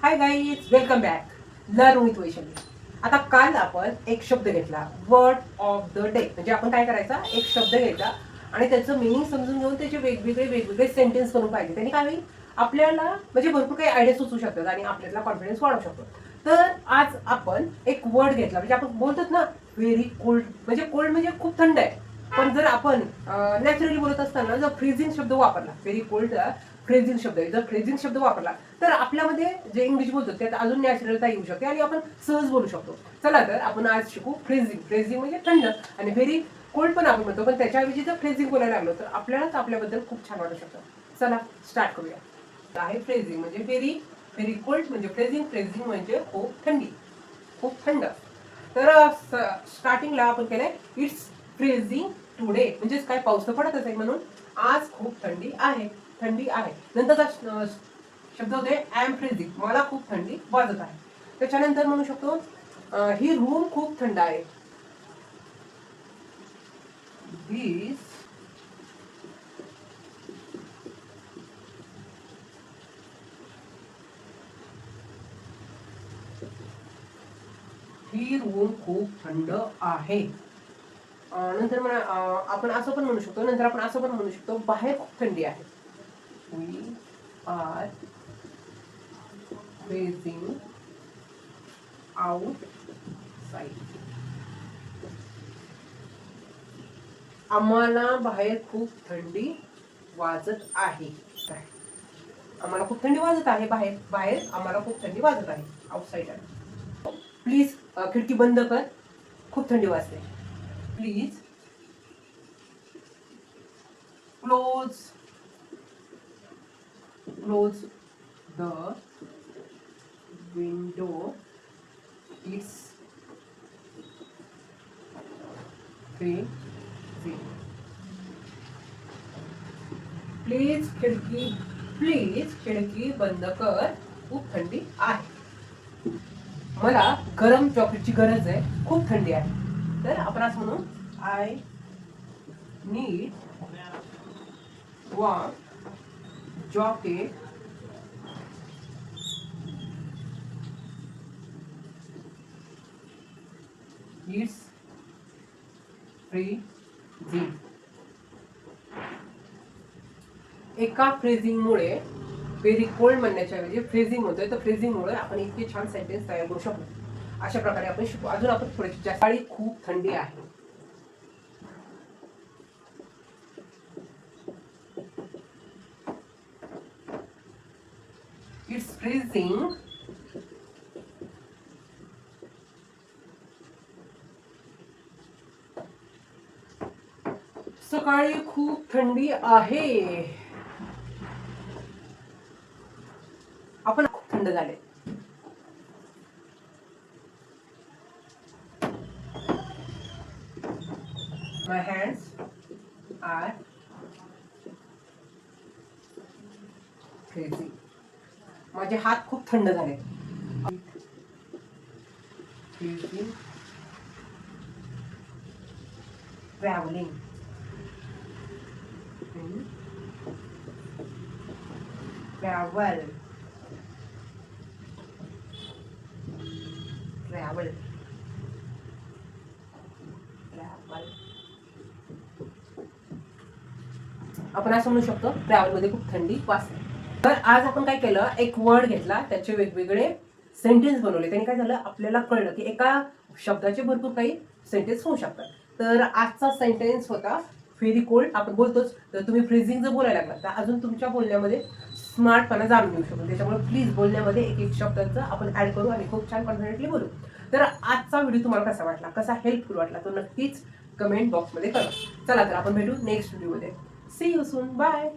Hi guys, welcome back. Learn with Vaishali. आता काल आपण एक शब्द घेतला, वर्ड ऑफ द डे. म्हणजे आपण काय करायचा, एक शब्द घ्यायचा आणि त्याचं मिनिंग समजून घेऊन त्याचे वेगवेगळे सेंटेन्स करून पाहिजे. त्यांनी काय होईल, आपल्याला म्हणजे भरपूर काही आयडिया सुचू शकतात आणि आपल्याला कॉन्फिडन्स वाढवू शकतो. तर आज आपण एक वर्ड घेतला, म्हणजे आपण बोलतात ना व्हेरी कोल्ड, म्हणजे कोल्ड म्हणजे खूप थंड आहे. पण जर आपण नॅचरली बोलत असताना जर फ्रीजिंग शब्द वापरला, व्हेरी कोल्ड फ्रेझिंग शब्द आहे, जर फ्रेझिंग शब्द वापरला तर आपल्यामध्ये जे इंग्लिश बोलतो त्यात अजून नॅचरलता येऊ शकते आणि आपण सहज बोलू शकतो. चला तर आपण आज शिकू फ्रेझिंग. फ्रेझिंग म्हणजे थंड, आणि व्हेरी कोल्ड पण आपण म्हणतो, पण त्याच्याऐवजी जर फ्रेझिंग बोलायला लागलो तर आपल्यालाच आपल्याबद्दल खूप छान वाटू शकतं. चला स्टार्ट करूया. आहे फ्रेझिंग म्हणजे व्हेरी व्हेरी कोल्ड म्हणजे फ्रेझिंग, फ्रेझिंग म्हणजे खूप थंडी, खूप थंड. तर स्टार्टिंगला आपण केलंय इट्स फ्रेझिंग टुडे, म्हणजेच काय, पाऊस तर पडतच आहे म्हणून आज खूप थंडी आहे, थंडी आहे. नंतरचा शब्द होते आय एम फ्रेझिंग, मला खूप थंडी वाजत आहे. त्याच्यानंतर म्हणू शकतो ही रूम खूप थंड आहे. दिस ही रूम खूप थंड आहे. नंतर म्हणा आपण असं पण म्हणू शकतो, नंतर आपण असं पण म्हणू शकतो बाहेर खूप थंडी आहे. We are facing outside. आम्हाला बाहेर खूप थंडी वाजत आहे. आम्हाला खूप थंडी वाजत आहे, बाहेर बाहेर आम्हाला खूप थंडी वाजत आहे. आउटसाइड. प्लीज खिडकी बंद कर, खूप थंडी वाजते. Please close close the window, it's freezing. Please खिडकी बंद कर, खूप थंडी आहे. मला गरम चॉकलेटची गरज आहे, खूप थंडी आहे. तर आपण असं म्हणू I need warm jacket it's freezing. एका फ्रेझिंगमुळे व्हेरी कोल्ड म्हणण्याच्या ऐवजी फ्रेझिंग होतोय, तर फ्रेझिंगमुळे आपण इतके छान सेंटेन्स तयार करू शकतो. अशा प्रकारे आपण शिकू. अजून आपण थोडीशी सकाळी खूप थंडी आहे. इट्स फ्रीझिंग सकाळी खूप थंडी आहे. आपण खूप थंड झाले. My hands are freezing. माझे हात खूप थंड झाले. Freezing. Traveling. Travel. Travel. Travel. आपण असं म्हणू शकतो ट्रॅव्हल मध्ये खूप थंडी वाजते. तर आज आपण काय केलं, एक वर्ड घेतला, त्याचे वेगवेगळे सेंटेन्स बनवले. त्याने काय झालं, आपल्याला कळलं की एका शब्दाचे भरपूर काही सेंटेन्स होऊ शकतात. तर आजचा सेंटेन्स होता व्हेरी कोल्ड. आपण बोलतोच, तर तुम्ही फ्रीझिंग जर बोलायला लागला तर अजून तुमच्या बोलण्यामध्ये स्मार्टपणा जाणून घेऊ शकतो. त्याच्यामुळे प्लीज बोलण्यामध्ये एक एक शब्दांचं आपण ऍड करू आणि खूप छान कॉन्फिडेंटली बोलू. तर आजचा व्हिडिओ तुम्हाला कसा वाटला, कसा हेल्पफुल वाटला, तो नक्कीच कमेंट बॉक्समध्ये करा. चला तर आपण भेटू नेक्स्ट व्हिडिओमध्ये. See you soon. बाय.